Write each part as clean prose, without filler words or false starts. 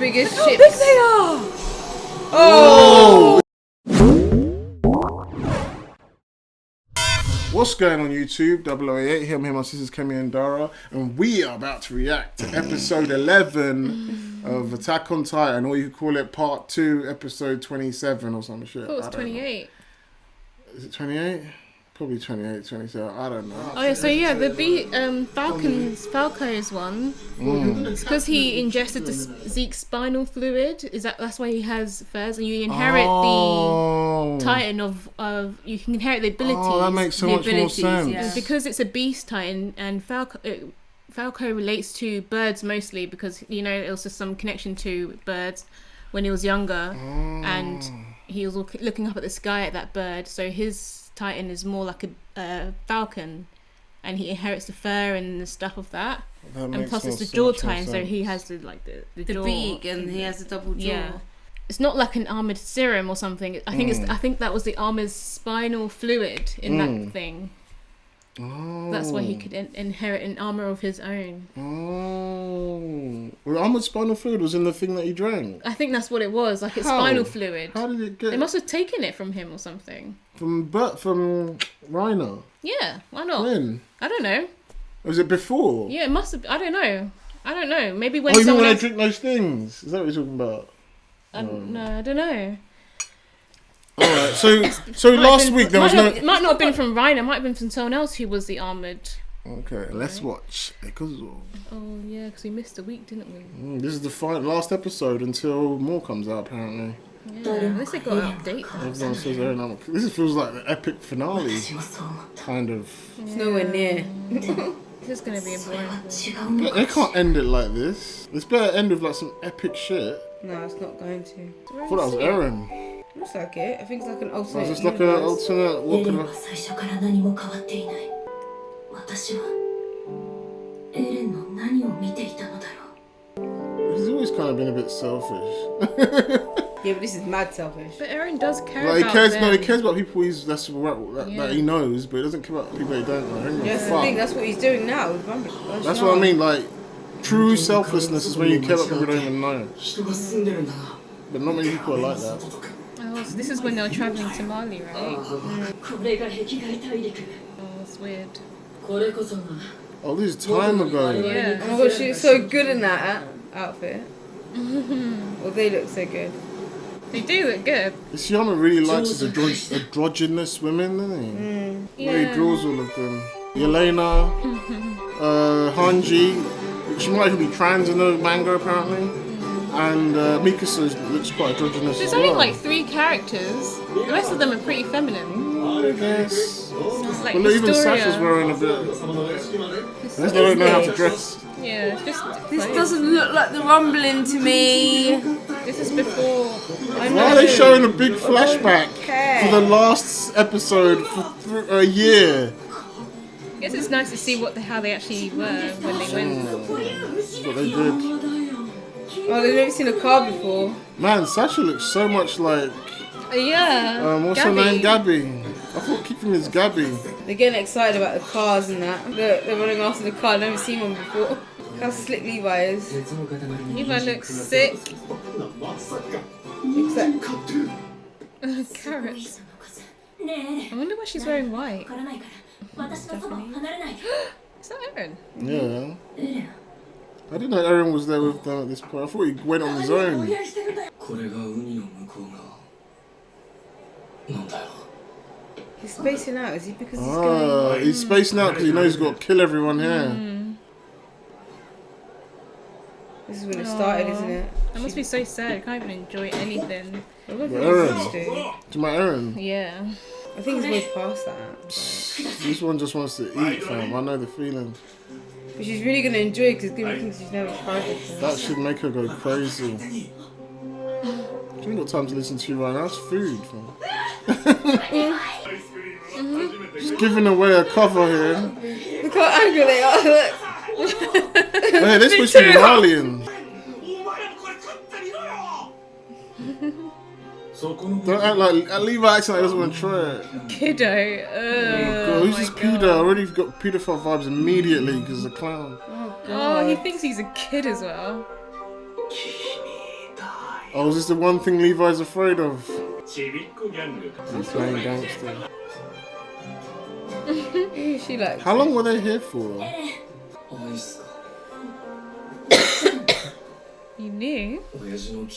biggest How ships. big they are! Oh! What's going on YouTube? 008 here. I'm here, my sisters Kemi and Dara, and we are about to react to episode 11 of Attack on Titan, or you could call it part 2, episode 27 or some shit. I thought it was 28. Is it 28? Probably 28, 27. I don't know. Oh yeah, so yeah, the Falco's one. It's because he ingested the Zeke's spinal fluid. That's why he has furs, and you inherit the Titan of you can inherit the abilities. Oh, that makes so much more sense. Yeah. Because it's a beast Titan, and Falco relates to birds mostly because it was just some connection to birds when he was younger, and he was looking up at the sky at that bird. So his Titan is more like a falcon, and he inherits the fur and the stuff of that. And plus it's the jaw Titan, so he has the jaw, beak, and he has a double jaw. Yeah. It's not like an armored serum or something. I think that was the armored spinal fluid in that thing. Oh. That's why he could inherit an armor of his own. Oh. Well, armored spinal fluid was in the thing that he drank. I think that's what it was. Like it's spinal fluid. How did it get? They must have taken it from him or something. From Reiner. Yeah, why not? When? I don't know. Was it before? Yeah, it must have. I don't know. Maybe when even someone when else... they drink those things? Is that what you're talking about? No, I don't know. Alright, so last week there was no... It might not have been from Reiner. It might have been from someone else who was the armoured. Okay, let's watch. Oh yeah, because we missed a week, didn't we? This is the last episode until more comes out, apparently. Yeah, at least they got an update. Everyone says this feels like the epic finale, kind of. It's nowhere near. This is going to be a boring one. They can't end it like this. It's better end with like some epic shit. No, it's not going to. I thought that was Eren. Looks like it. I think it's like an alternate. It's like an alternate. What kind of... He's always kind of been a bit selfish. Yeah, but this is mad selfish. But Eren does care like, about them. he cares about people that he knows, but he doesn't care about people he don't know. Yeah, that's the thing. That's what he's doing now. That's what I mean. Like, true selflessness is when you care about people you don't even know. But not many people are like that. Oh, so this is when they were travelling to Marley, right? Oh, that's weird. Oh, this is time ago. Yeah. Oh my gosh, she looks so good in that outfit. Well, they look so good. They do look good. Isayama really likes his androgynous women, doesn't he? Yeah. Where he draws all of them. Yelena, Hanji, she might even be trans in the manga apparently. And Mikasa looks quite androgynous There's as well. only like 3 characters. The rest of them are pretty feminine. I guess. Like Well, even Historia. Sasha's wearing a bit. They don't know how to dress. Yeah, it's just This doesn't look like the rumbling to me. This is before. Why are they showing a big flashback for the last episode for a year? I guess it's nice to see how they actually were when they went. That's what they did. Oh, they've never seen a car before. Man, Sasha looks so much like. Yeah. What's her name? Gabby. I thought keeping is Gabby. They're getting excited about the cars and that. They're running after the car. I've never seen one before. Look how slick Levi is. Levi looks sick. Except Carrots. I wonder why she's wearing white. Stephanie. Is that Eren? Yeah. I didn't know Eren was there with them at this point. I thought he went on his own. he's spacing out. Is he because he's going? He's spacing out because he knows he's got to kill everyone here. This is when it started, isn't it? That must be so sad. I can't even enjoy anything. Eren. To my Eren. Yeah. I think he's way past that. This one just wants to eat, fam. I know the feeling. But she's really going to enjoy it because it's going to be things she's never tried before. That should make her go crazy. She ain't got time to listen to you right now. It's food, fam. She's giving away a cover here. Look how angry they are. Look. Hey, this was from Marley. Don't act like Levi acts like he doesn't want to try it. Kiddo. Oh god, who's this pedo? I already got pedophile vibes immediately because he's a clown. Oh, he thinks he's a kid as well. Oh, is this the one thing Levi's afraid of? He's playing gangster. She like. How long were they here for? You knew? Nice, no.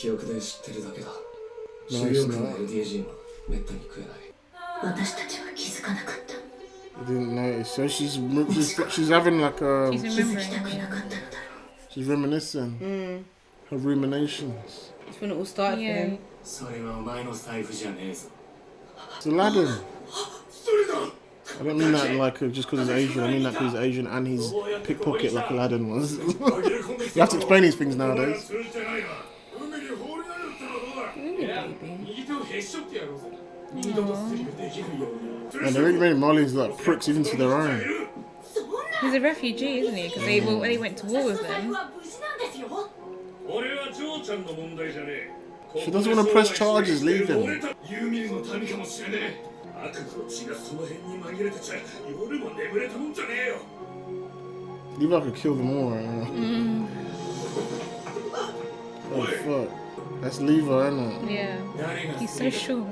I didn't notice. So she's having like a. She's remembering. She's reminiscing. Her ruminations. That's when it all started for him. It's Aladdin. I don't mean that like just because he's Asian. I mean that because he's Asian and he's pickpocket like Aladdin was. You have to explain these things nowadays. And they really made Marley's like pricks even to their own. He's a refugee, isn't he? Because they went to war with them. She doesn't want to press charges, leave him. Levi could kill them all right now. Oh fuck. That's Levi, isn't it? Yeah. He's so short.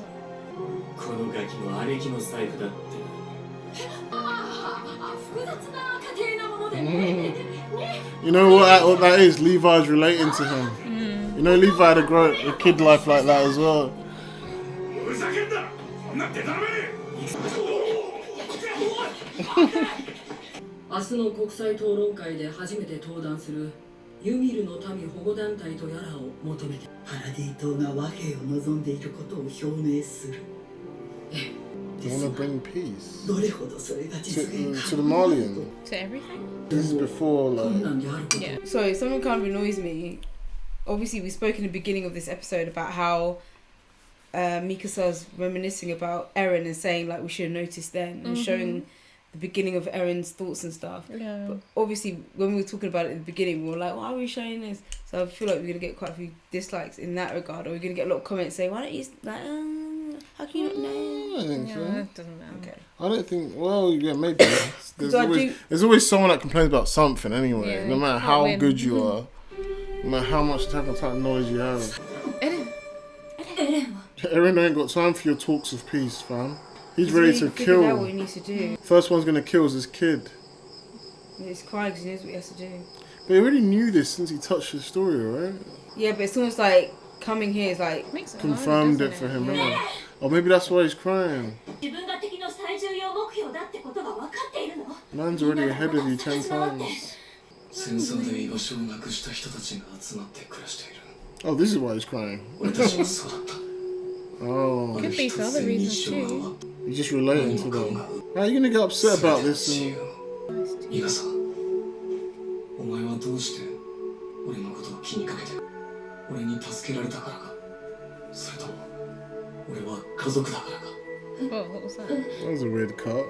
You know what that is? Levi's relating to him. You know Levi had a kid life like that as well. 明日の国際討論会で初めて登壇するユミルの民保護団体とやらを求めてパラディ島が和平を望んでいることを表明する。They want to bring peace どれほどそれが実現 to the Marlian. To everything? This is before like. Yeah. Sorry, something kind of annoys me. Obviously, we spoke in the beginning of this episode about how Mikasa's reminiscing about Eren and saying like we should have noticed then and showing the beginning of Eren's thoughts and stuff. Yeah. But obviously, when we were talking about it at the beginning, we were like, why are we showing this? So I feel like we're gonna get quite a few dislikes in that regard, or we're gonna get a lot of comments saying, why don't you like, how can you not know? I don't think Yeah, so. that doesn't matter. Okay. I don't think. Well, yeah, maybe. There's always someone that complains about something anyway. Yeah, no matter can't how win. good you are, no matter how much Attack on Titan knowledge you have. Eren ain't got time for your talks of peace, fam. He's ready to figured out what kill. he needs to do. First one's gonna kill is his kid. He's crying because he knows what he has to do. But he already knew this since he touched the story, right? Yeah, but it's almost like coming here is like Makes it Confirmed harder, it for doesn't him, innit? Or maybe that's why he's crying. Man's already ahead of you 10 times. Oh, this is why he's crying. Oh, Could be for other reasons too. he's just relating to them. How are you gonna get upset about this? And... 伊賀さん、お前はどうして俺のことを気にかけて俺に助けられたからか、それとも俺は家族だからか。 What was that? That was a weird cut.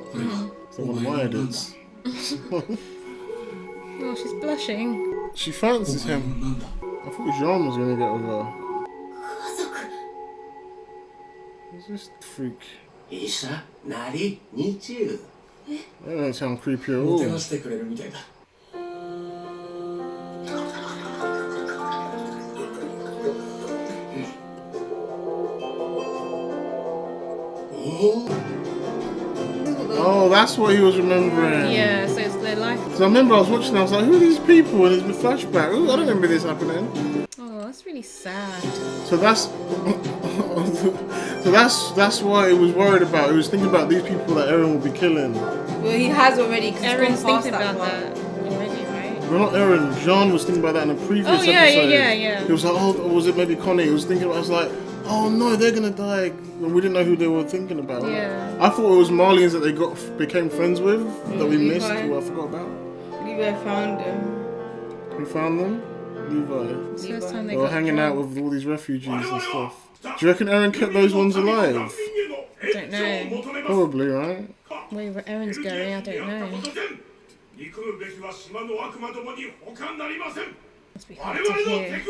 Someone wired it. Oh, she's blushing. She fancies him. I thought Jean was gonna get with her. Who's this freak? 医者なり日中 That don't sound creepy at もて all. なしてくれるみたいだ。 Oh, that's what he was remembering. Yeah, so it's their life. So I remember I was watching, I was like, who are these people? And it's the flashback. Ooh, I don't remember this happening. Oh, that's really sad. So that's that's what he was worried about. He was thinking about these people that Eren will be killing. well, he has already. 'Cause Erin's he's gone past thinking about part. that already, right? Well, not Eren. Jean was thinking about that in a previous Oh, yeah, episode. yeah. He was like, oh, or was it maybe Connie? He was thinking about, I was like, oh no, they're gonna die. And we didn't know who they were thinking about. Yeah. I thought it was Marlians that they became friends with, that we missed, Levi. who I forgot about. Levi found him. Who found them? Levi. It's the first time They they were got hanging out drunk. with all these refugees and stuff. Do you reckon Eren kept those ones alive? Don't know. Probably, right? Where Erin's going, I don't know. Must be hard to hear.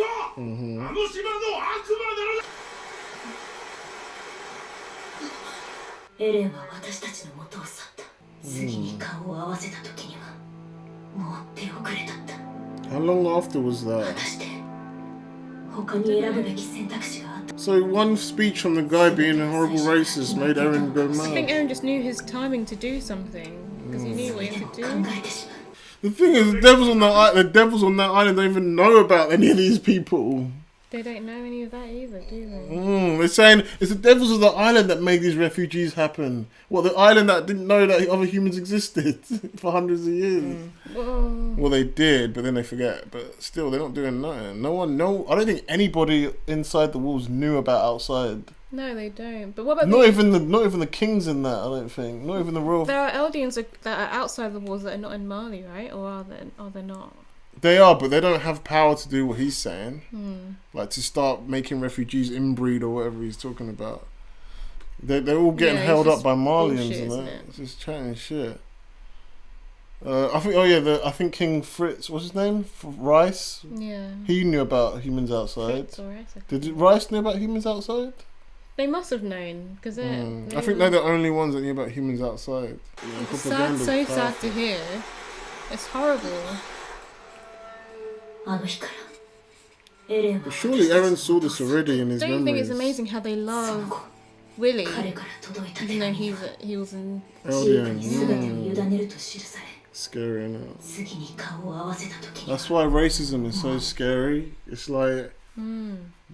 Eren は私たちの元を去った。次に顔を合わせた時にはもう手遅れだった。 How long after was that? 果たして So one speech from the guy being a horrible racist made Eren go I think mad. Eren just knew his timing to do something because he knew what he had to do. The thing is, the devils on that island don't even know about any of these people. They don't know any of that either, do they? They're saying it's the devils of the island that made these refugees happen. What, the island that didn't know that other humans existed for hundreds of years? Well, they did, but then they forget. But still, they're not doing nothing. I don't think anybody inside the walls knew about outside. No, they don't. But what about not even the kings in that? I don't think. Not even the royal. There are Eldians that are outside the walls that are not in Marley, right? Or are they not? They are, but they don't have power to do what he's saying. Like to start making refugees inbreed or whatever he's talking about. They're all getting held up by Marlians and that. It's just chatting shit. I think King Fritz, what's his name? Rice? Yeah. He knew about humans outside. Fritz or Rice, Did Rice know about humans outside? They must have known because I think they're the only ones that knew about humans outside. It's sad to hear. It's horrible. But surely Eren saw this already in his Don't memories. you think it's amazing how they love Willy, even though he was in Eldian. Scary, innit? That's why racism is so scary. It's like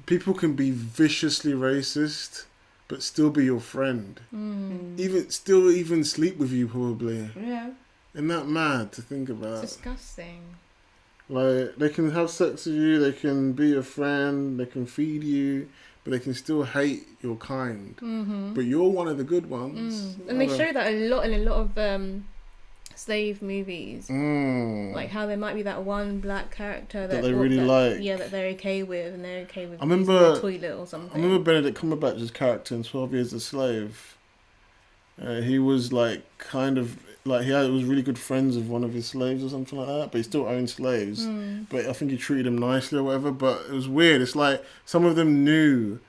people can be viciously racist but still be your friend. Even sleep with you probably. Yeah. Isn't that mad to think about? It's disgusting. Like, they can have sex with you, they can be your friend, they can feed you, but they can still hate your kind. But you're one of the good ones. And they show that a lot in a lot of slave movies. Like how there might be that one black character that they really like. Yeah, that they're okay with, and they're okay with I remember, using the toilet or something. I remember Benedict Cumberbatch's character in 12 Years a Slave. He was like kind of like he was really good friends with one of his slaves or something like that, but he still owned slaves. But I think he treated him nicely or whatever. But it was weird. It's like some of them knew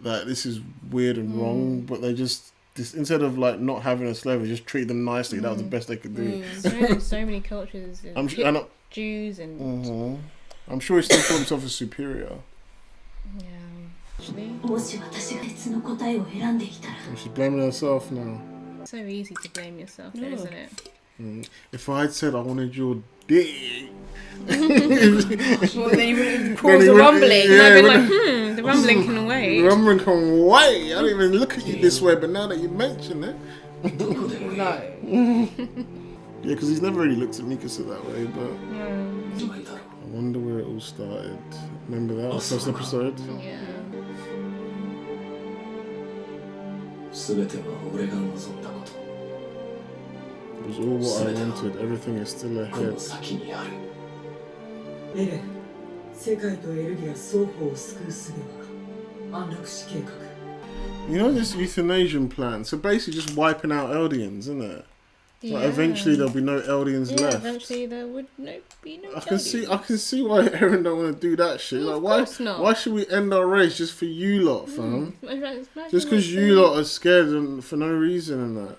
that this is weird and wrong, but they just instead of like not having a slave, they just treat them nicely. That was the best they could do. So many cultures. Jews and. I'm sure he still thought himself as superior. Yeah. Actually. She's blaming herself now. So easy to blame yourself, though, isn't it? If I had said I wanted your dick, Well, then you would cause a rumbling. Yeah, I'd be like, the rumbling can wait. The rumbling can wait. I don't even look at you this way, but now that you mention it, no. Yeah, because he's never really looked at Mikasa that way. But I wonder where it all started. Remember that first episode? Yeah. It was all what I wanted. Everything is still ahead. You know this euthanasian plan? So basically just wiping out Eldians, isn't it? Yeah. Like eventually there'll be no Eldians left. Eventually there would be no I can see why Eren don't want to do that shit. Well, like why should we end our race just for you lot, fam? Just because you lot are scared and for no reason and that.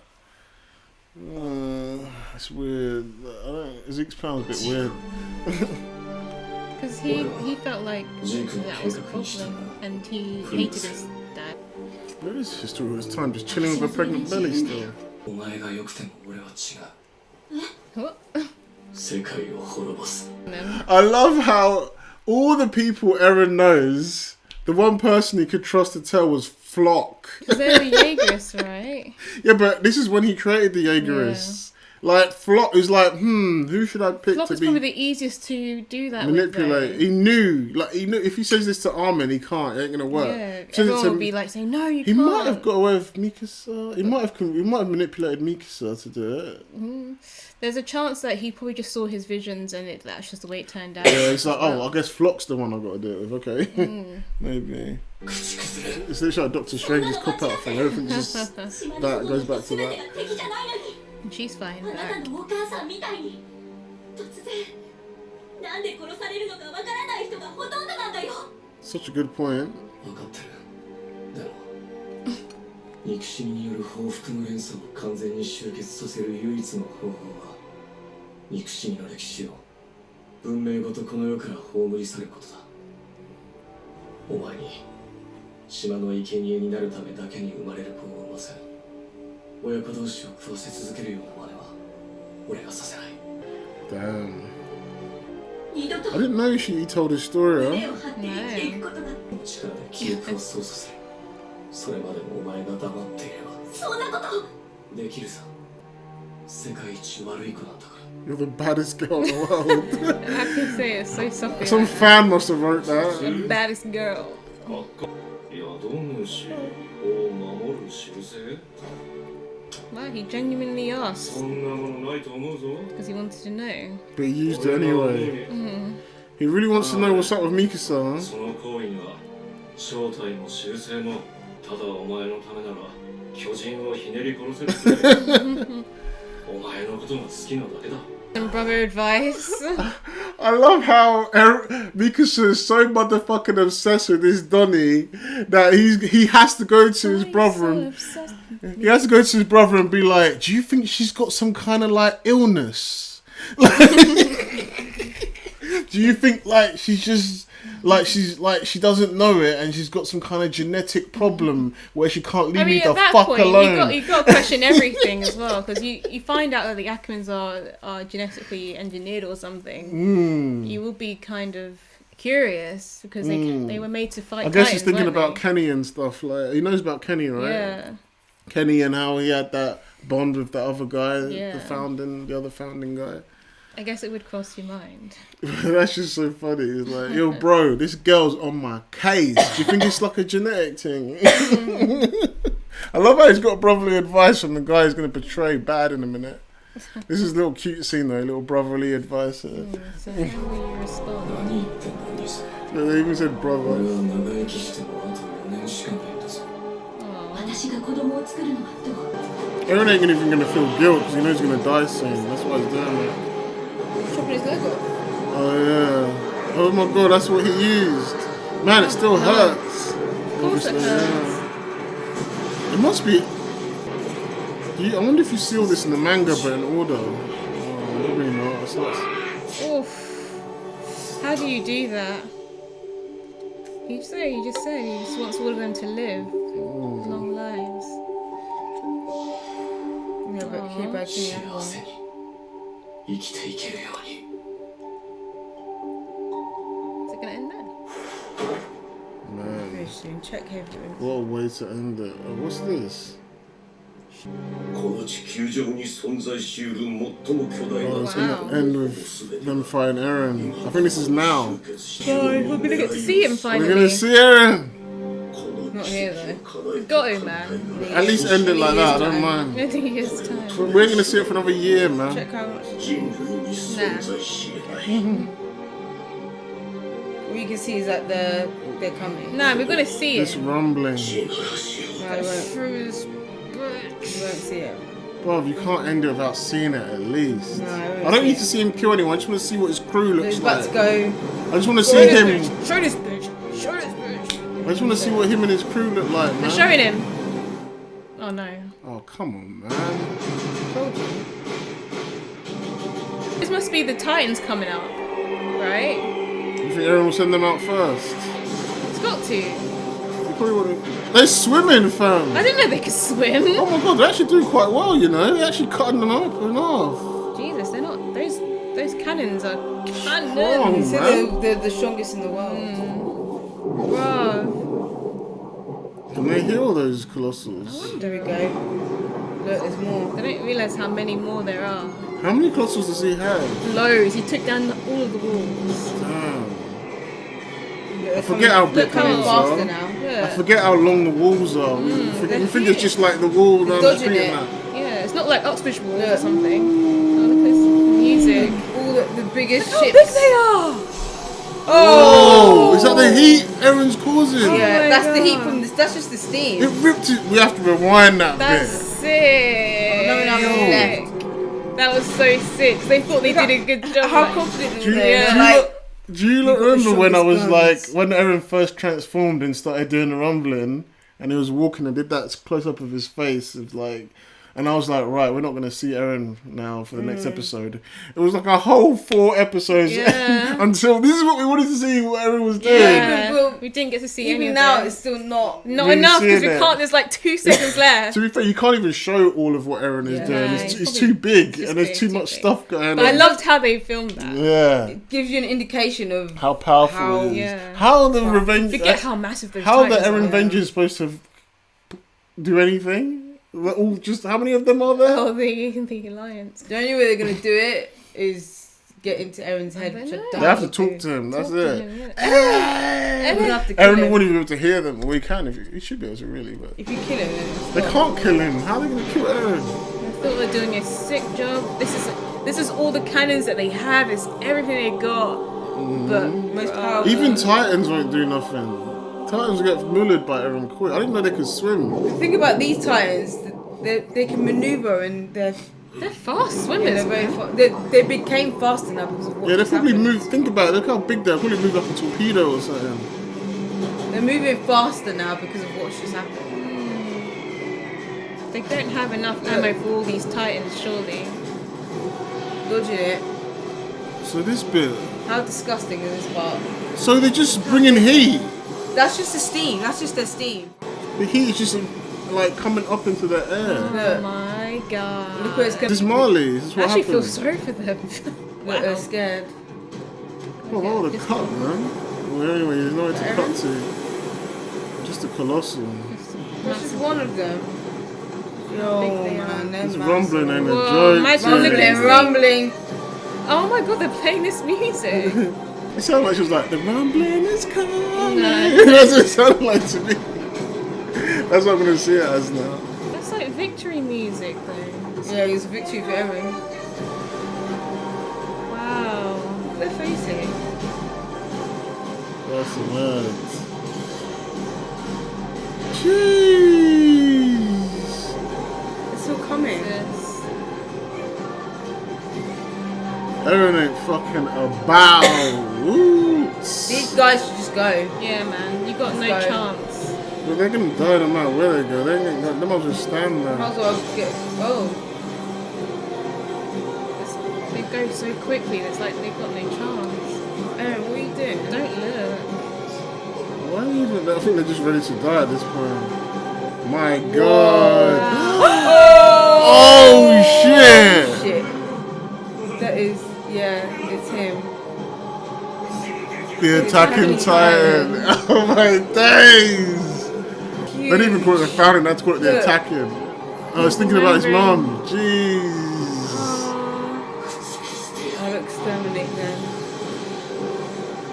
It's weird. Zeke's plan was a bit weird. Because he felt like that was a problem and he hated his dad. Where is his story all this time? Just chilling with a pregnant belly still. What? I love how all the people Eren knows, the one person he could trust to tell was Flock. Because they're the Jaegerists, right? Yeah, but this is when he created the Jaegerists. Like, Flock is like, who should I pick Flock to is be... probably the easiest to do that manipulate. with, He knew if he says this to Armin, he can't. It ain't gonna work. Yeah, everyone will be like saying, no, you can't. He might have got away with Mikasa. He might have manipulated Mikasa to do it. There's a chance that he probably just saw his visions and that's just the way it turned out. Yeah, it's like, I guess Flock's the one I've got to do it with. Okay, maybe. It's literally like Doctor Strange's cop-out thing. Everything's just that goes back to that. And she's fine back. Such a good point. お前に島の生贄になるためだけに生まれる子を産ませ親子同士を食わせ続けるような真似は俺がさせない。 Damn. I didn't know he told his story, huh? 力で記憶を操作する。それまでもお前が黙っていればそんなことできるさ。世界一悪い子なんだから。 You're the baddest girl in the world. I can say it's so soft. Some fan must have wrote that. The baddest girl. 宿主を守る印 Wow, he genuinely asked そんなものないと思うぞ。 because he wanted to know. But he used it anyway. He really wants to know what's up with Mikasa, huh? その行為には正体も習性もただお前のためなら巨人をひねり殺せるくらいお前のことが好きなだけだ。 Some brother advice. I love how Mikasa is so motherfucking obsessed with this Donnie that he has to go to his brother and he has to go to his brother and be like, do you think she's got some kind of like illness? Do you think like she's just like she doesn't know it and she's got some kind of genetic problem where she can't leave me the at that fuck point, alone? you got to question everything as well because you find out that the Akimans are genetically engineered or something. You will be kind of curious because they were made to fight. I guess he's Titans, thinking weren't about they? Kenny and stuff. Like he knows about Kenny, right? Yeah. Kenny and how he had that bond with the other guy, Yeah. the other founding guy. I guess it would cross your mind. That's just so funny. It's like, yo, bro, this girl's on my case. Do you think it's like a genetic thing? I love how he's got brotherly advice from the guy who's going to portray bad in a minute. This is a little cute scene though, a little brotherly advice. So how will you respond? 何言ってんの兄さん。 They even said 俺 brother. は長生きしてもあと4年しかないんだぞ。 私が子供を作るのはどう？ Aaron ain't even going to feel guilt because he knows he's going to die soon. That's why he's doing it. Chopping his leg off. Oh yeah. Oh my god, that's what he used. Man, it still hurts. Of course it hurts. It must be. I wonder if you see all this in the manga, but in order. Oh, maybe not. It's not. Oof. How do you do that? You just said he just wants all of them to live long lives. Yeah, but keep back in 幸せに生きていけるように。 Is it gonna end there? Man, Very soon. Check everything. what a way to end it. Oh, what's this? この地球上に存在しうる最も巨大 Oh, な it's gonna end with them fighting Eren. I think this is now. We're gonna get to see him We're finally. gonna see Eren. Not here though. Got him, man. At least end it like that. I don't mind. I think it's time. But we ain't gonna see it for another year, man. Check how much. 人類に存在し得ない。 All you can see is that they're coming. No, we're gonna see This it. rumbling. No, you won't. Through his You won't see it. Bro, you can't end it without seeing it at least. No, I don't need to see him kill anyone. I just want to see what his crew looks He's about like. to go. I just want to see him. Show this bitch. Show this bitch. I just want to see what him and his crew look like, They're man. showing him. Oh no. Oh, come on, man. Told you. This must be the Titans coming up, right? You think Eren will send them out first? It's got to. You probably want to. They're swimming, fam. I didn't know they could swim. Oh my god, they actually do quite well, you know. They're actually cutting them open off. Jesus, they're not. Those cannons are Oh, cannons. So man. they're the strongest in the world. Bro. Can they heal those colossals? There we go. Look, there's more. I don't realise how many more there are. How many colossals does he have? Loads. He took down all of the walls. Damn. I forget how big Look, coming the walls faster are. now. I Yeah. forget how long the walls are. You think it's just like the wall down the dodging street it. and that. Yeah. It's not like Oxbridge walls or Look. something. Oh, look at this music. All the biggest How big ships. they are! Oh, is that the heat Eren's causing? Yeah, my that's the heat God. from this. That's just the steam. It ripped it. We have to rewind that That's bit. sick. No, no, no, Sick. That was so sick. They thought they did a good job. How like- confident Do were you, they? Yeah. do you Like, lot- do you lot got the remember when I was strongest like, guns. when Eren first transformed and started doing the rumbling, and he was walking and did that close up of his face, of like, and I was like, right, we're not going to see Eren now for the next episode. It was like a whole 4 episodes Yeah. until this is what we wanted to see what Eren was doing. Yeah. Well, We didn't get to see any Even of now, them. it's still not. Not Really enough because we seeing it. can't. There's like 2 seconds left. To be fair, you can't even show all of what Eren is Yeah. doing. No, It's it's too big, just and there's big, too too much big. stuff going But I on. loved how they filmed that. Yeah. It gives you an indication of How powerful How- it is. Yeah. How the revenge. Forget how massive those How the titans Eren are. Avengers supposed to do anything? They're all just how many of them are there? Oh, the alliance. the only way they're gonna do it is get into Aaron's head. I Which I don't doubt They have to they'll talk do. to him. That's Talk to it. him, yeah. We're gonna have to kill Eren him. wouldn't even be able to hear them. Well, he can. He should be able to really, but If you kill him, then it's they not. can't kill him. How are they gonna kill Eren? I thought they're doing a sick job. This is all the cannons that they have. It's everything they got. But most powerful. Even Titans won't do nothing. Titans will get mullered by Eren quick. I didn't know they could swim. The thing about these Titans, they can maneuver and they're fast swimmers. they're very they became faster now because of what Yeah, they just probably happened. moved. Think about it. Look how big they're. Probably moved like a torpedo or something. They're moving faster now because of what's just happened. They don't have enough ammo for all these titans, surely. Dodging it. So this bit. How disgusting is this part? So they're just bringing heat. That's just the steam. That's just their steam. The heat is just like coming up into the air. Oh Look. my god. Look where it's This coming. is Marley. This is I what actually feel happens. sorry for them. Look, they're scared. Oh, that would have cut, man. Well, anyway, there's nowhere to cut to. Just a colossal. That's just one of them. Yo, big they are. man, they're It's massive. rumbling and a Whoa, joke. imagine to looking it. at Rumbling, rumbling. Oh my god, they're playing this music. It sounded like she was like, the rumbling is coming. No. That's what it sounded like to me. That's what I'm going to see it as now. That's like victory music though. Yeah, it's a victory for Aaron. Wow. They're facing. That's the words. Jeez. It's still coming. This. Aaron ain't fucking about. Woo. These guys should just go. Yeah, man, you got no Let's go. chance. But they're going to die no matter where they go. They might as well stand Might there. as well get. Oh, They go so quickly. It's like they've got no chance. Aaron, what are you doing? Don't look. Why even? I think they're just ready to die at this point. My God. Oh, shit. Shit. That is, yeah, it's him. The attacking titan. Oh my days. They didn't even call it the founding, that's called it the Look. attacking. I was thinking about his mum. Jeez. I'll exterminate them.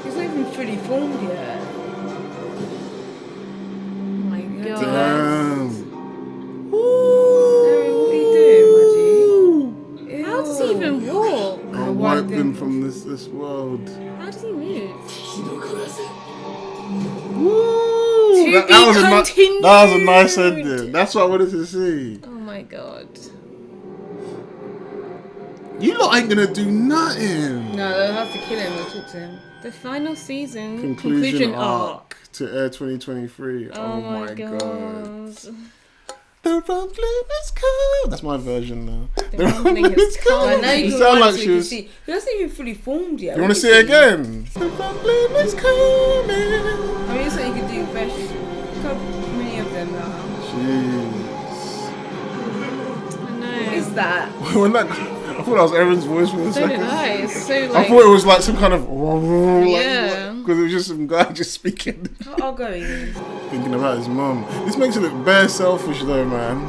He's not even fully formed yet. Oh my god. Damn. Aaron, what are you doing, Reggie? How does he even walk? I'll wipe them from this world. How does he move? Woo! To That be was continued. that was a nice ending. That's what I wanted to see. Oh my god. You lot ain't gonna do nothing. No, they'll have to kill him. They'll talk to him. The final season. Conclusion arc to air 2023. Oh my god. The rumbling is coming. That's my version now. The rumbling is coming. I know you You can sound watch like so she you can was. see. He hasn't even fully formed yet. You want to see it again? The rumbling is coming. I mean, it's like you could do best. Look how many of them there are. Jeez. I know. What is that? When that, I thought that was Aaron's voice for a So did second. I. It's so I like. thought it was like some kind of Yeah. because it was just some guy just speaking, I'll go in. thinking about his mum. This makes it look bare selfish though, man.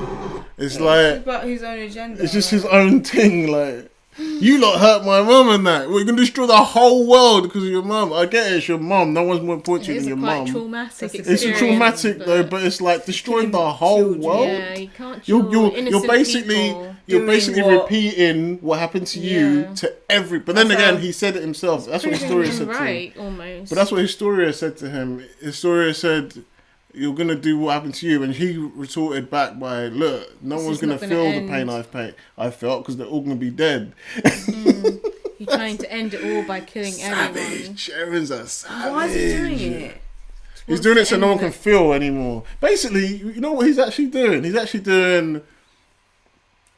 It's It's like about his own agenda. it's just his own thing. Like you lot hurt my mum and that. We're gonna destroy the whole world because of your mum. I get it, it's your mum. No one's more important to you It is than a your quite mum. traumatic It's It's a experience. traumatic though, but it's like destroying the whole children. world. Yeah, you can't You're kill innocent basically people. you're doing basically what- repeating what happened to you Yeah. to every. But then That's again, how- he said it himself. That's what Proving Historia him said to him. right, almost. But that's what Historia said to him. Historia said, "You're gonna do what happened to you," and he retorted back by, "Look, no This one's is gonna not gonna feel end." the pain I felt because they're all gonna be dead." You're trying to end it all by killing everyone. Savage. Aaron's a savage. Why is he doing it? He's doing it so no one can feel anymore. Basically, you know what he's actually doing? He's actually doing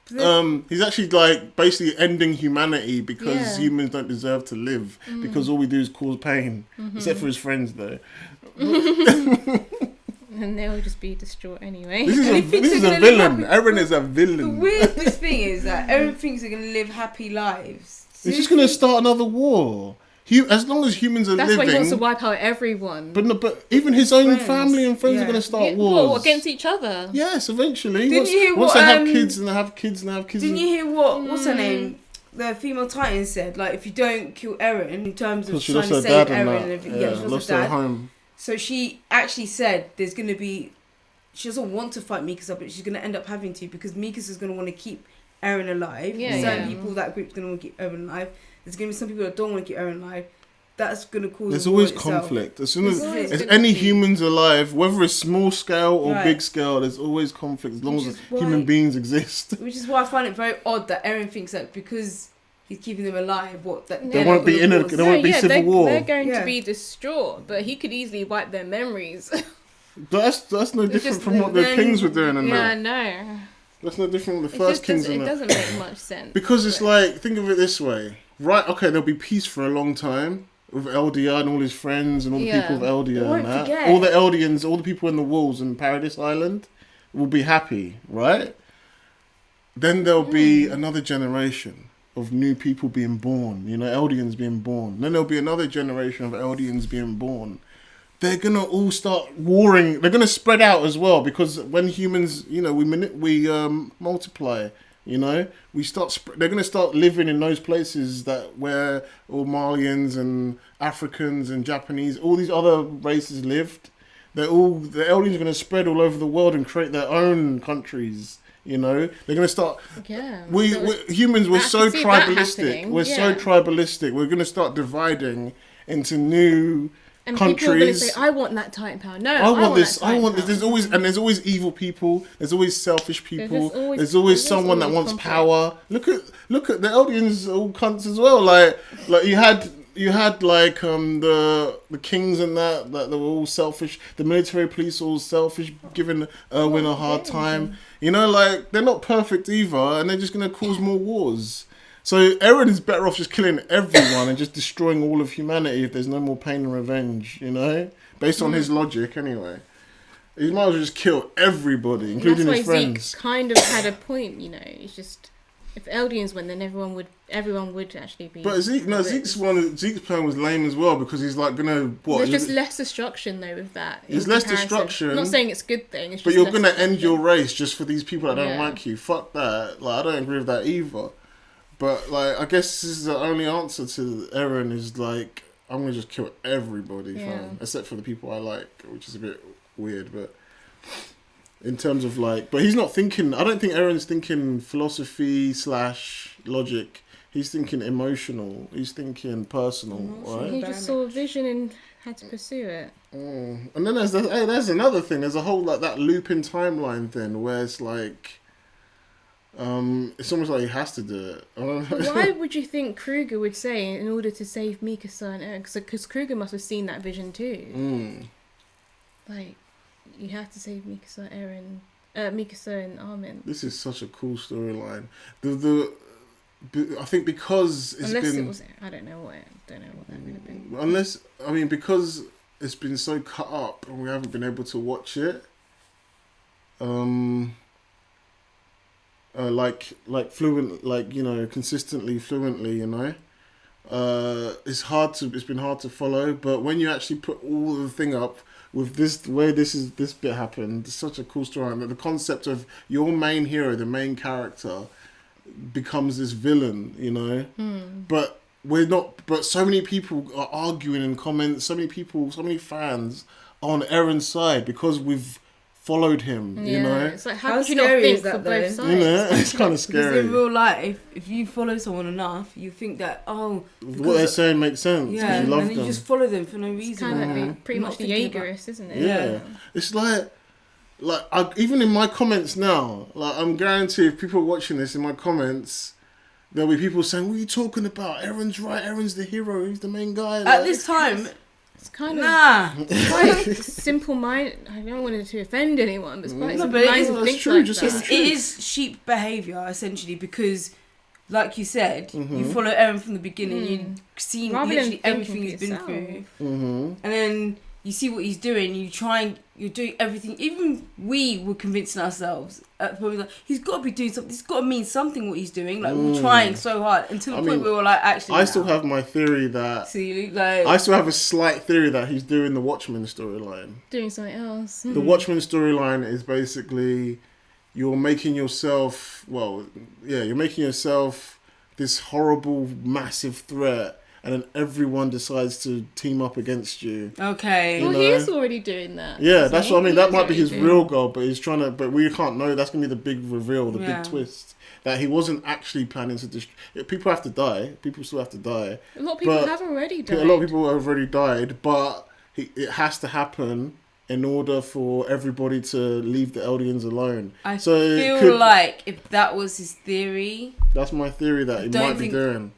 He's actually like basically ending humanity because Yeah. humans don't deserve to live because all we do is cause pain, except for his friends though. And they'll just be distraught anyway. This And he is thinks a they're gonna live villain. happy- Eren is a The villain. weirdest thing is that everyone thinks they're going to live happy lives. He's just gonna start another war. As long as humans are That's living. why he wants to wipe out everyone. But even his own Friends. family and friends are Yeah. gonna start Yeah, wars what, against each other. Yes, eventually. Didn't you hear once what, they have um, kids and they have kids and they have kids. Didn't you hear what's her name? The female Titan said, like, if you don't kill Eren, in terms of Because she trying lost to her save dad and Eren, that. and everything. Yeah, Yeah, she lost her her dad. home. So she actually said there's going to be. She doesn't want to fight Mikasa, but she's going to end up having to because Mikasa's going to want to keep Eren alive. Yeah, Certain yeah. people, that group's going to want to keep Eren alive. There's going to be some people that don't want to keep Eren alive. That's going to cause. There's a war always itself. conflict. As soon as There's always there's gonna any be. humans alive, whether it's small scale or Right. big scale, there's always conflict as long Which as is why- human beings exist. Which is why I find it very odd that Eren thinks that because he's keeping them alive, There There won't be gonna there cause- won't be civil they're, war. They're going Yeah. to be distraught, but he could easily wipe their memories. But that's no It's different just from what the then- kings were doing and yeah, I that. know. That's no different from the It first just kings doesn't, and it that. doesn't make much sense. Because it's but- like, think of it this way. Right, okay, there'll be peace for a long time with Eldia and all his friends and all the Yeah. people of Eldia But and won't that. forget- All the Eldians, all the people in the walls in Paradise Island will be happy, right? Then there'll be another generation of new people being born, Eldians being born. Then there'll be another generation of Eldians being born. They're gonna all start warring. They're gonna spread out as well because when humans, we multiply. We start. They're gonna start living in those places where all Malians and Africans and Japanese, all these other races lived. The Eldians are gonna spread all over the world and create their own countries. They're gonna start. Yeah. We humans were I so can see that tribalistic. happening, We're so yeah. tribalistic. We're gonna start dividing into new. And people are going to countries. say, I want that Titan power. No, I want this. that I Titan want this. power. There's always evil people. There's always selfish people. There's There's always always someone that wants conflict. power. Look at the Eldians, all cunts as well. Like you had like the kings and that they were all selfish. The military police all selfish, giving Erwin a hard time. Like they're not perfect either, and they're just gonna cause more wars. So Eren is better off just killing everyone and just destroying all of humanity if there's no more pain and revenge, Based on his logic, anyway. He might as well just kill everybody, And including that's his why friends. Zeke kind of had a point, It's just, if Eldians win, then everyone would actually be... But Zeke's plan was lame as well because he's like gonna There's just less destruction, though, with that. in There's less comparison. destruction. I'm not saying it's a good thing. It's But just you're less gonna end destruction. your race just for these people that don't Yeah. like you. Fuck that. Like I don't agree with that either. But like I guess this is the only answer to Eren is like I'm gonna just kill everybody, fam, except for the people I like, which is a bit weird. But in terms of but he's not thinking. I don't think Eren's thinking philosophy / logic. He's thinking emotional. He's thinking personal, right? He just saw a vision and had to pursue it. And then there's another thing. There's a whole that looping timeline thing where it's like. It's almost like he has to do it. But why would you think Kruger would say in order to save Mikasa and Eren? Because Kruger must have seen that vision too. Like, you have to save Mikasa, Mikasa and Armin. This is such a cool storyline. I think because it's Unless been it was, I don't know what that would have been. Because it's been so cut up and we haven't been able to watch it. Consistently, fluently, it's been hard to follow, but when you actually put all the thing up with this bit happened, it's such a cool story. And the concept of your main hero, the main character, becomes this villain, but but so many people are arguing in comments, so many fans are on Eren's side because we've followed him, It's like, how How could you not scary think is that, for both though? sides? It's kind of Because scary. in real life, if you follow someone enough, you think that What they're saying makes sense because yeah, you love and then them. you just follow them for no It's reason. kind of like pretty Not much the thinking about- Jaegerist, isn't it? Yeah, it's even in my comments now, I'm guaranteed if people are watching this in my comments, there'll be people saying, "What are you talking about? Eren's right. Eren's the hero. He's the main guy." At this time, It's kind of Nah. quite simple mind. I don't want it to offend anyone, but it's quite No, simple but it mind is- to that's think true, like just that. it's It is sheep behaviour essentially because, like you said, Mm-hmm. you follow Aaron from the beginning. You've seen Rather than literally thinking everything for he's been yourself. through, Mm-hmm. and then you see what he's doing. You're doing everything. Even we were convincing ourselves at the point like he's got to be doing something. It's got to mean something what he's doing. Like we're trying so hard until the I point mean, where we're like, actually, I still have my theory that See, like I still have a slight theory that he's doing the Watchmen storyline. Doing something else. The Watchmen storyline is basically you're making yourself, you're making yourself this horrible, massive threat, and then everyone decides to team up against you. okay. You Well, know? he is already doing that. Yeah, isn't that's he? what I mean. He That is might be already his doing real goal, but he's trying to. But we can't know. That's gonna be the big reveal, the Yeah. big twist. That he wasn't actually planning to destroy. People have to die. People still have to die. A lot of people But have already died. A lot of people have already died, but it has to happen in order for everybody to leave the Eldians alone. I So it feel could- like if that was his theory, That's my theory that he don't might be think- doing.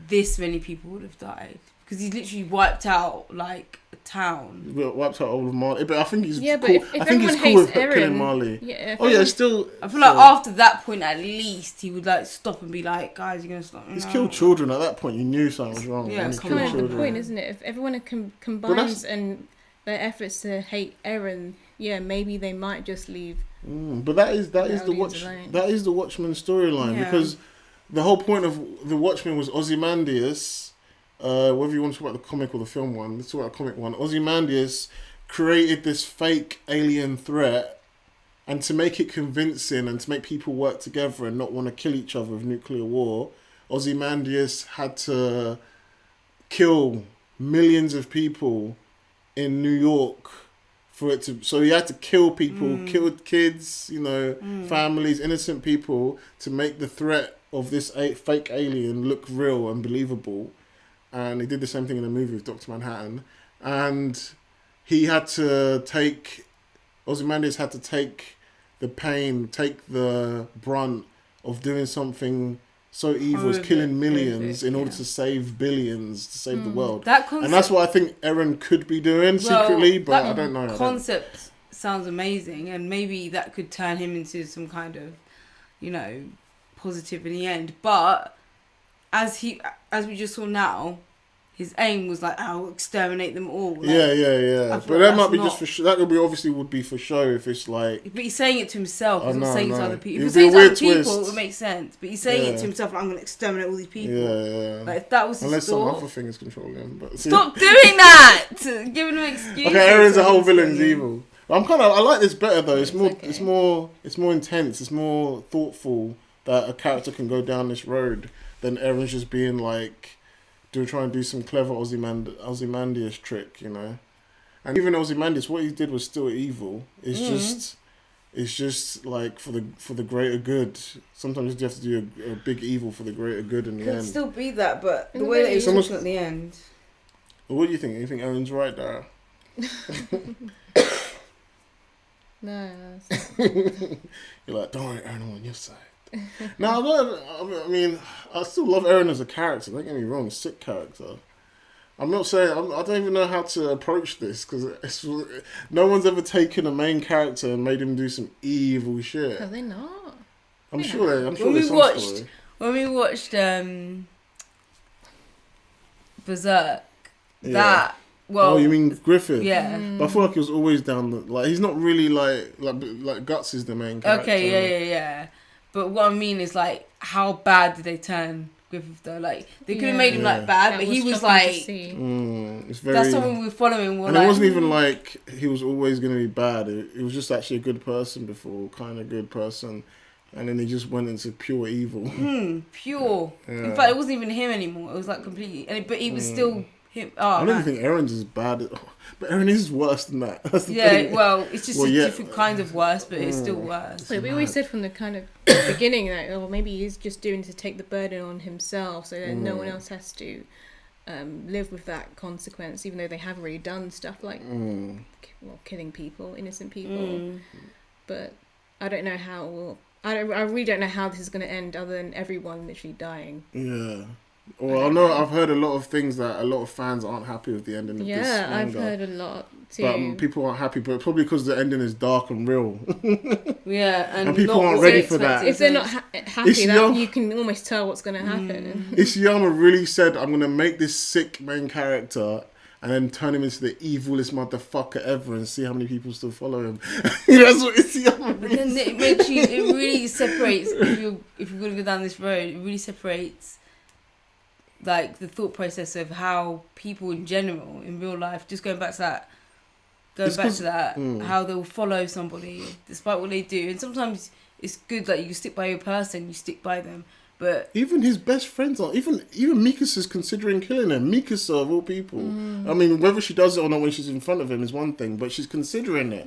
this many people would have died because he's literally wiped out like a town. He wiped out all of Marley, but I think he's Yeah, but cool. if I think he's everyone cool with hates Eren, killing Marley. Yeah, if Oh yeah, everyone- still. I feel like so- after that point, at least he would like stop and be like, "Guys, you're gonna stop." He's No. killed children at that point. You knew something was wrong. Yeah, when it's he come killed on. kind of the children. point, isn't it? If everyone that's- combines and their efforts to hate Eren, yeah, maybe they might just leave. But that is the Eldians alone. that is the Watchmen storyline Yeah. because the whole point of the Watchmen was Ozymandias. Whether you want to talk about the comic or the film one, let's talk about the comic one. Ozymandias created this fake alien threat, and to make it convincing and to make people work together and not want to kill each other with nuclear war, Ozymandias had to kill millions of people in New York for it to. So he had to kill people, killed kids, families, innocent people, to make the threat of this fake alien look real and believable. And he did the same thing in the movie with Dr. Manhattan. And he had to Ozymandias had to take the pain, take the brunt of doing something so evil as Horrific, killing millions horrific, in order yeah. to save billions, to save the world. That concept, And that's what I think Eren could be doing secretly, but I don't know. Concept sounds amazing, and maybe that could turn him into some kind of, positive in the end. But as we just saw now, his aim was like, "I'll exterminate them all." Like, Yeah. I But feel that like might be that's just for show. That would be obviously would be for show if it's like. But he's saying it to himself. I He's not know, saying it I to know. other people. It'd If be he's a saying it weird to other people, twist. it makes sense. But he's saying it Yeah. to himself, like, "I'm going to exterminate all these people." Yeah. Like, if that was his Unless some thought, other thing is controlling him. But stop doing that. Giving him excuses. Okay, Eren's a whole for villain's him. evil. I like this better though. It's more, okay. it's more intense. It's more thoughtful that a character can go down this road than Eren's just being like, try and do some clever Ozymandias trick, And even Ozymandias, what he did was still evil. It's just like for the greater good. Sometimes you have to do a big evil for the greater good in the Could end. still be that, but In the a way that way, he was Someone's- talking at the end. Well, what do you think? You think Eren's right there? No, You're like, don't worry, Eren, I'm on your side. No, I mean, I still love Eren as a character. Don't get me wrong, sick character. I'm not saying I don't even know how to approach this because no one's ever taken a main character and made him do some evil shit. have they not? I'm sure When there's we some watched- story. When we watched Berserk, Yeah. that Oh, you mean Griffith? yeah. But I feel like he was always down the like. He's not really like Guts is the main character. Okay, yeah. But what I mean is like, how bad did they turn Griffith though? Like they could have Yeah. made him like bad, That but he was shocking to like, see. It's very. that's someone we were following. We're And like, it wasn't even like he was always going to be bad. It was just actually a good person before, kind of good person. And then he just went into pure evil. pure. Yeah. In fact, it wasn't even him anymore. It was like completely, but he was still him. Oh, I don't man. even think Eren's as bad. But Eren is worse than that. That's the Yeah, thing. well, it's just Well, a yeah. different kind of worse, but it's still worse. Wait, we always said from the kind of beginning that, maybe he's just doing to take the burden on himself so that no one else has to live with that consequence, even though they have already done stuff like killing people, innocent people. But I don't know how I really don't know how this is going to end other than everyone literally dying. Yeah. Well, I know I've heard a lot of things that a lot of fans aren't happy with the ending of this Yeah, manga. I've heard a lot too. But people aren't happy, but probably because the ending is dark and real. Yeah, and people not aren't what ready they for that. expected. If they're not happy, Ishiyama- you can almost tell what's going to happen. Isayama really said, I'm going to make this sick main character and then turn him into the evilest motherfucker ever and see how many people still follow him. That's what Isayama But really then said. it makes you. It really separates. If you're gonna go down this road, it really separates, like, the thought process of how people in general in real life, just going back to that, how they'll follow somebody despite what they do, and sometimes it's good that you stick by your person, you stick by them. But Even his best friends are. Even Mikasa's considering killing him. Mikasa, of all people. I mean, whether she does it or not when she's in front of him is one thing, but she's considering it.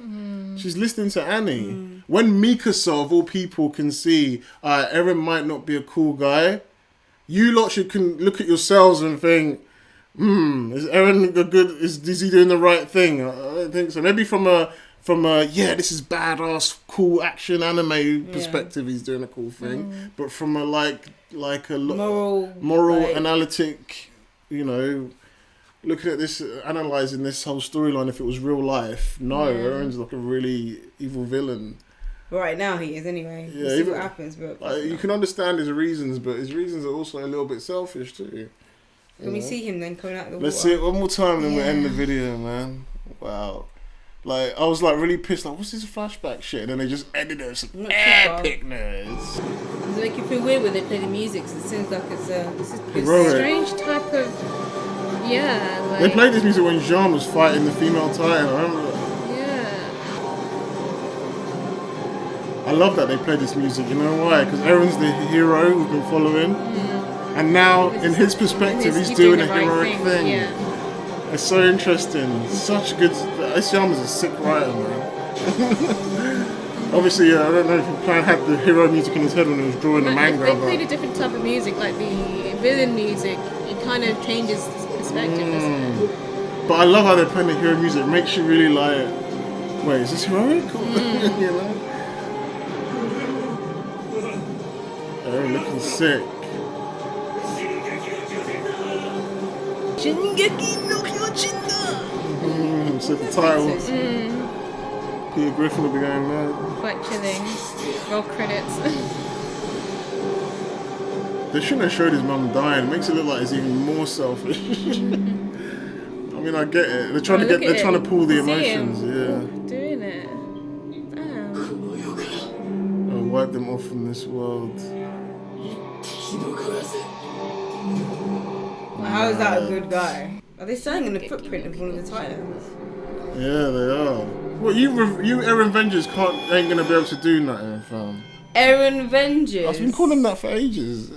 She's listening to Annie. When Mikasa, of all people, can see Eren might not be a cool guy, you lot can look at yourselves and think, is Eren a good? Is he doing the right thing? I don't think so. Maybe from a this is badass, cool action anime perspective, he's doing a cool thing. But from a like a moral, like, analytic, looking at this, analysing this whole storyline, if it was real life, Eren's like a really evil villain. right now he is anyway. Yeah, We'll see even- what happens. But You can understand his reasons, but his reasons are also a little bit selfish too. can we see him then coming out of the water? Let's see it one more time, then we'll end the video, man. Wow. Like, I was like really pissed, like, what's this flashback shit? And then they just ended it with some Not too far. epicness. Does it make you feel weird when they play the music? 'Cause it seems like it's Heroic. Strange type of, like, They played this music when Jean was fighting the female Titan, I remember that. yeah. I love that they played this music, you know why? Because Eren's the hero we've been following. And now, in his perspective, he's doing a the right heroic thing. Yeah. It's so interesting. Such good. Isayama's a sick writer, man. Obviously, I don't know if the plan had the hero music in his head when he was drawing the manga. They played a different type of music, like the villain music. It kind of changes perspective, doesn't it? But I love how they're playing the hero music. It makes you really like, wait, is this heroic? You know? Oh, looking sick. So the title, Peter Griffin will be going mad. Quite chilling. Roll credits. They shouldn't have showed his mum dying. It makes it look like it's even more selfish. I mean, I get it. They're trying Look to at trying to it. pull the See him. emotions. Yeah. Doing it. Damn. I'll wipe them off from this world. How is that a good guy? Are they saying in the footprint of one of the Titans? Yeah, they are. Well, you Eren Vengers ain't gonna be able to do nothing, fam. Eren Vengers. I've been calling that for ages.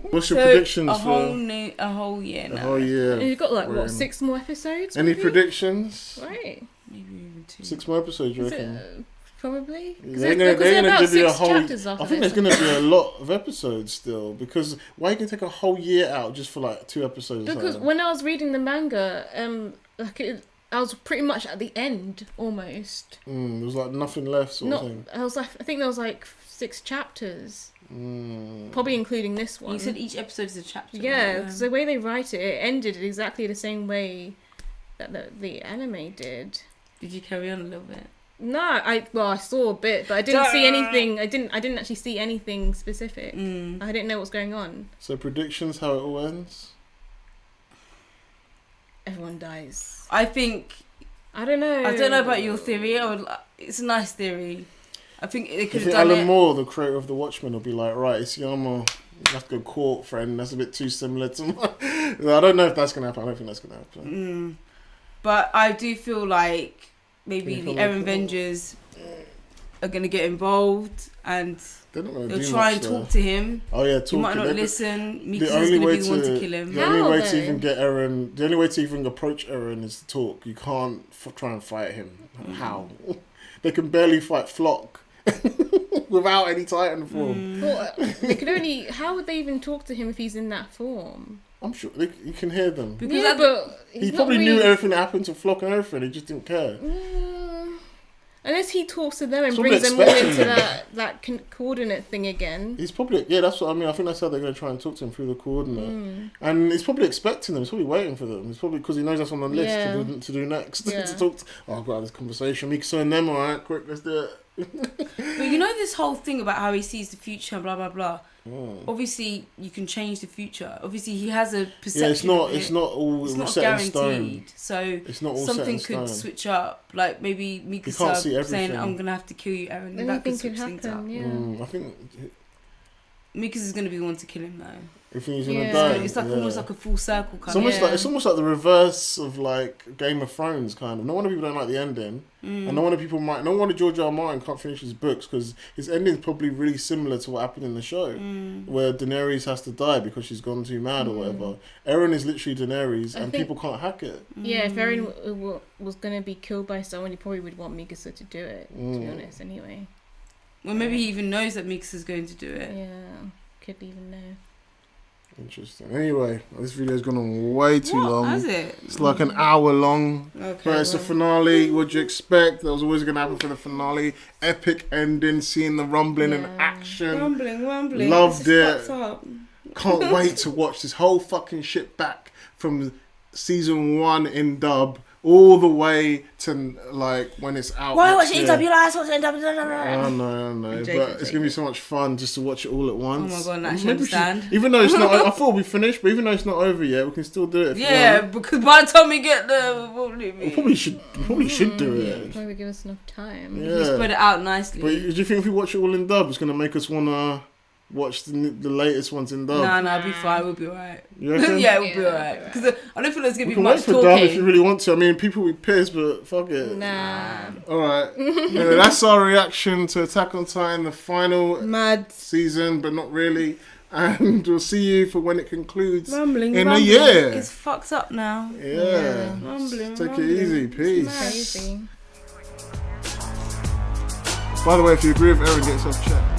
What's your So, predictions a for whole year the now. whole year? And you've got like We're what, in. 6 more episodes? Any maybe? predictions? Right. Maybe even 2. 6 more episodes, you Is reckon? it, probably. They're gonna about give you a 6 whole. chapters I after think this. there's gonna be a lot of episodes still, because why you can take a whole year out just for like 2 episodes? or Because something? when I was reading the manga, I was pretty much at the end almost. There was like nothing left, sort of thing. I think there was like 6 chapters, probably including this one. You said each episode is a chapter. Yeah, right? because the way they write it, it ended exactly the same way that the anime did. Did you carry on a little bit? No, I saw a bit, but I didn't see anything. I didn't actually see anything specific. I didn't know what's going on. So predictions, how it all ends. Everyone dies. I think. I don't know. I don't know about your theory. It's a nice theory. I think they I could have think done Alan it. Moore, the creator of The Watchmen, will be like, right, Isayama, you have to go court, friend. That's a bit too similar to my... I don't know if that's going to happen. I don't think that's going to happen. But I do feel like maybe You the feel like Eren Vengers are going to get involved and They're not going to they'll do try much, and though. talk to him. Oh yeah, He talking. might not They're- listen. The Mika's only going to way be the one to kill him. the only How, way though? to even get Eren, the only way to even approach Eren is to talk. You can't try and fight him. How? They can barely fight Flock without any Titan form. Well, they could only. How would they even talk to him if he's in that form? I'm sure you can hear them. Because Yeah, but He he's probably not knew really- everything that happened to Flock and everything. He just didn't care. Unless he talks to them and Probably brings them all expecting into them. that coordinate thing again. He's probably, yeah, that's what I mean. I think that's how they're going to try and talk to him through the coordinate. And he's probably expecting them. He's probably waiting for them. It's probably because he knows that's on the list to do next. Yeah. to talk to, I've got this conversation. Mikasa and them, alright, quick, let's do it. But you know this whole thing about how he sees the future and blah blah blah. Obviously, you can change the future. Obviously, he has a perception. Yeah, of it's not all It's not set in stone. guaranteed. So It's not all something set in could stone. switch up. Like maybe can't see Mikasa saying, everything. "I'm gonna have to kill you, Eren." And that Anything could could switch things up. happen. Yeah. I think Mikasa's gonna be the one to kill him though. if he's gonna Yeah. die, It's like almost like a full circle It's kind almost of. like it's almost like the reverse of like Game of Thrones kind of. No wonder people don't like the ending, and no wonder George R. R. Martin can't finish his books because his ending is probably really similar to what happened in the show, where Daenerys has to die because she's gone too mad or whatever. Eren is literally Daenerys, and think- people can't hack it. Yeah, if Eren was going to be killed by someone, he probably would want Mikasa to do it, to be honest, anyway. Well, maybe he even knows that Mikasa's going to do it. Yeah, could even know. Interesting. Anyway, this video's gone on way too long. Has it? It's like an hour long. Okay. But it's the finale. What'd you expect? That was always going to happen for the finale. Epic ending, seeing the rumbling and action. Rumbling. Loved This is it. fucked up. Can't wait to watch this whole fucking shit back from season 1 in dub all the way to like when it's out. Why next watch year. EW? Let's watch EW. I know. joking, But it's going to be so much fun just to watch it all at once. Oh my God, I actually Maybe we should- understand. even though it's not, I thought we'd be finished, but even though it's not over yet, we can still do it. If Yeah, you want. because by the time we get there, we'll leave We me. probably should do it. Probably give us enough time. Yeah. We spread it out nicely. But do you think if we watch it all in dub, it's going to make us want to watch the latest ones in dub? Nah, it'll be fine. We'll be alright. You reckon? Yeah, we'll be alright. Because I don't feel there's gonna We be can much wait for dub if you talking. really want to. I mean, people will be pissed, but fuck it. Nah. Alright. Anyway, that's our reaction to Attack on Titan, the final Mad season, but not really. And we'll see you for when it concludes rumbling in rumbling. a year. It's fucked up now. Yeah. Rumbling. Take rumbling. it easy. Peace. Crazy. By the way, if you agree with Eren, get yourself checked.